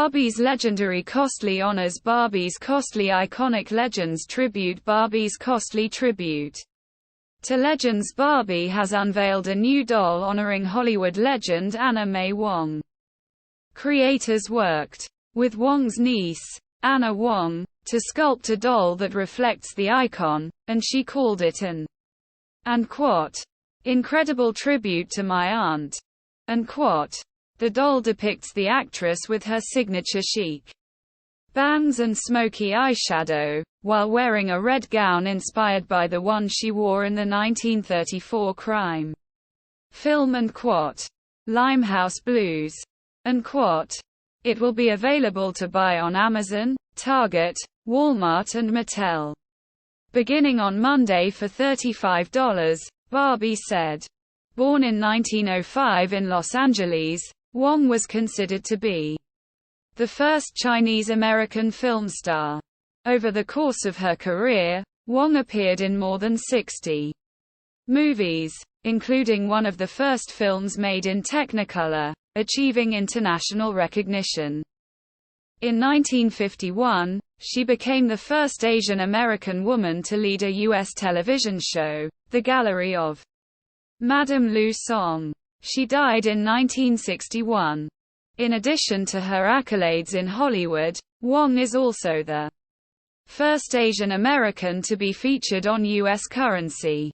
Barbie's Legendary Costly Honors, Barbie's Costly Iconic Legends Tribute, Barbie's Costly Tribute. To Legends. Barbie has unveiled a new doll honoring Hollywood legend Anna May Wong. Creators worked with Wong's niece, Anna Wong, to sculpt a doll that reflects the icon, and she called it an incredible tribute to my aunt. The doll depicts the actress with her signature chic bangs and smoky eyeshadow, while wearing a red gown inspired by the one she wore in the 1934 crime film Limehouse Blues. It will be available to buy on Amazon, Target, Walmart and Mattel, beginning on Monday for $35, Barbie said. Born in 1905 in Los Angeles, Wong was considered to be the first Chinese-American film star. Over the course of her career, Wong appeared in more than 60 movies, including one of the first films made in Technicolor, achieving international recognition. In 1951, she became the first Asian American woman to lead a U.S. television show, The Gallery of Madame Lu Song. She died in 1961. In addition to her accolades in Hollywood, Wong is also the first Asian American to be featured on U.S. currency.